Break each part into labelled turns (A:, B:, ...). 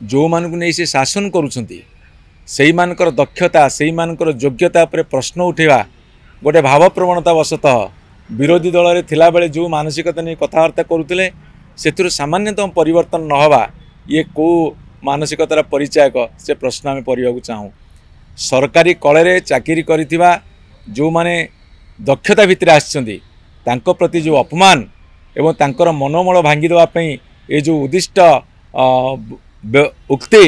A: जो मानक नहीं से शासन करुँच से मानकर दक्षता से मानकर योग्यता पर प्रश्न उठेवा गोटे भाव प्रवणता वशतः विरोधी दल में थिला बेले जो मानसिकता नहीं कथबार्ता करुले से सामान्यतम परिवर्तन न हवा ये को मानसिकतार परिचायक से प्रश्न आम पढ़ा चाहूँ। सरकारी कले चाकरी करिथिबा जो माने दक्षता भितर आछंती प्रति जो अपमान एवं तांकर मनोबल भांगी देवा पई ये जो उद्दिष्ट उक्ति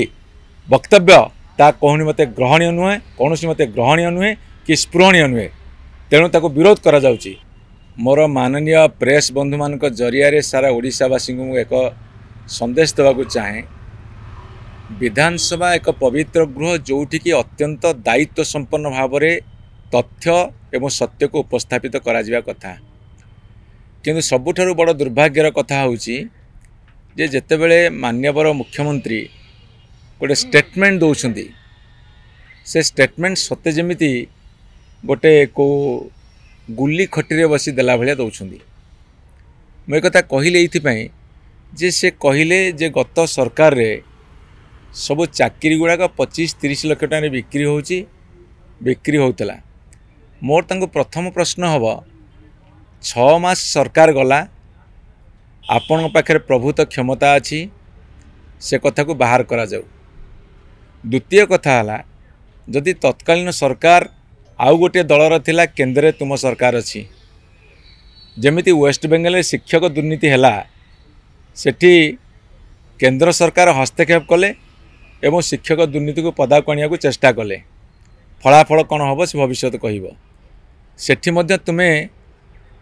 A: वक्तव्य ता कहूनी मते ग्रहणीय नुहे कौन मते ग्रहणीय नुहे कि स्पृहणीय नुहे तेणु ताको विरोध करा जाउची। मोर माननीय प्रेस बंधु मान जरिया सारा ओडिशावासी को एक संदेश देवाक चाहे। विधानसभा एक पवित्र गृह जोठिकी अत्यंत दायित्व संपन्न भाव में तथ्य एवं सत्य को उपस्थापित करा कथा किंतु सबुठारु बड़ दुर्भाग्यर कथा होची जे जेतेबेले मान्यवर मुख्यमंत्री गोटे स्टेटमेंट दौरान से स्टेटमेंट सत्य जमीती गोटे को गुली खटी बसी देला भाया दौरान। मैं कथा कहले ये जे से कहले जे गत सरकार रे सब चाकरी गुड़ाक 25-30 लाख टका बिक्री होता। मोर तांको प्रथम प्रश्न हम 6 मास सरकार गला आपण पाखे प्रभुत क्षमता अच्छी से कथा को बाहर करा जाऊ। द्वितीय कथा है जदि तत्कालीन सरकार आउ गोटे दलर थिला केंद्र तुम सरकार अच्छी जमिति वेस्ट बेंगल शिक्षक दुर्नीति है सेठी केंद्र सरकार हस्तक्षेप कले एवं शिक्षक दुर्नीति को पदाक आने को चेष्टा कले फलाफल कौन हम से भविष्य कहब सेठी मध्य तुम्हें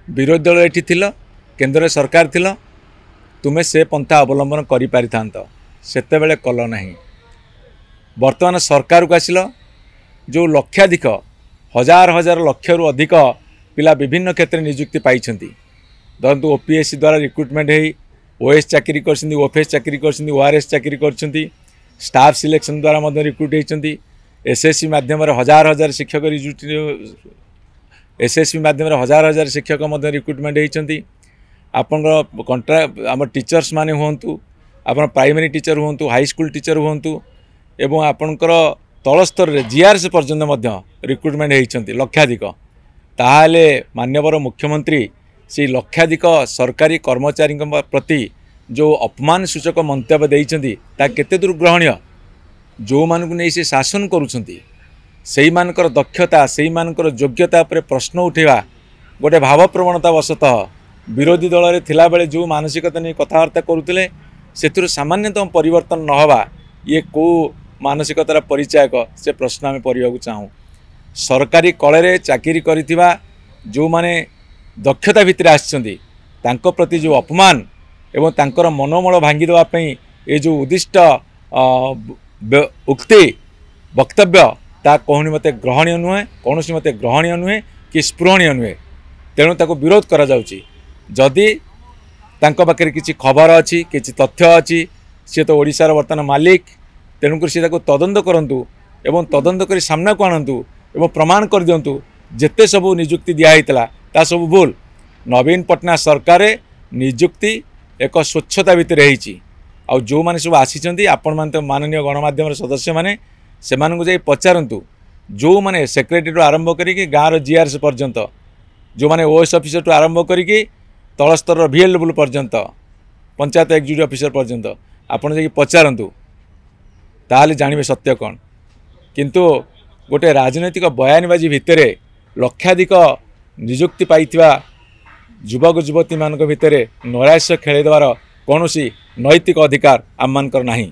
A: विरोधी दल एठी थिल केंद्र सरकार थिल तुम्हें से पंथा अवलंबन करि पारिथांत सेते बेले कल नहीं। वर्तमान सरकार को आसिल जो लक्षाधिक हजार हजार लक्ष रु अधिक पिला विभिन्न क्षेत्र में नियुक्ति पाइछंती धरतु ओपीएससी द्वारा रिक्रुटमेंट है ओएस चाकरी कर ओफएस चाकरी कर ओआरएस चाकरी कर स्टाफ सिलेक्शन द्वारा मध्य रिक्रुट होती एसएससी माध्यम हजार हजार शिक्षक एसएससी माध्यम हजार हजार शिक्षक मध्य रिक्रुटमेंट होती आपण कंट्राक्ट आम टीचर्स माने हुंतु आपण प्राइमरी टीचर हुंतु हाई स्कूल टीचर हुंतु एवं आपणकर तल स्तर में जीआरएस पर्यंत मध्य रिक्रुटमेंट होती लक्षाधिक ताहले मान्यवर मुख्यमंत्री से लक्षाधिक सरकारी कर्मचारी प्रति जो अपमान सूचक मंतव्य देइछंती ता केते दूर ग्रहणीय जो मानक नहीं से शासन करुँच से मानकर दक्षता से मानकर योग्यता पर प्रश्न उठेवा गोटे भाव प्रवणता वशतः विरोधी दल में थिला बेले जो मानसिकता नहीं कथबार्ता करुले से सामान्यतम परिवर्तन न हवा ये को मानसिकतार परिचायक से प्रश्न आम पढ़ा चाहूँ। सरकारी कले चाकरी करिथिबा जो माने दक्षता भितर आछंती प्रति जो अपमान एवं तांकर मनोबल भांगी देवा पई ये जो उद्दिष्ट उक्ति वक्तव्य ता कहूनी मते ग्रहणीय नुहे कौन मते ग्रहणीय नुहे कि स्पृहणीय नुहे तेणु ताको विरोध करा जाउची। जदि तांको पाखे किसी खबर अच्छी किसी तथ्य अच्छी सी तो ओडिशार वर्तमान मालिक तेणुक सी तदंत करूँ एवं तदंत कर सामना को आणतु एवं प्रमाण कर दिंतु जिते सबू निजुक्ति दिखाई ता सब भूल। नवीन पटनायक सरकार निजुक्ति एक स्वच्छता भितर हो जो मैंने सब आसी आपण मैंने तो माननीय गणमाध्यम सदस्य मैंने से पचारतु जो मैंने सेक्रेटरी आरंभ करी गाँव जीआरएस पर्यंत जो मैंने ओएस ऑफिसर टू आरंभ करी तल स्तर VL लेवल पर्यंत पंचायत एक्जिक्यूटिव ऑफिसर पर्यंत आपड़ जा पचारतु ताले जानवे सत्य कौन। किंतु गोटे राजनैतिक बयानबाजी भितर लक्षाधिक निजुक्ति पाइथिबा युवक युवती मान भितर नैराश्य खेल देवार कौन नैतिक अधिकार आम मानकर नहीं।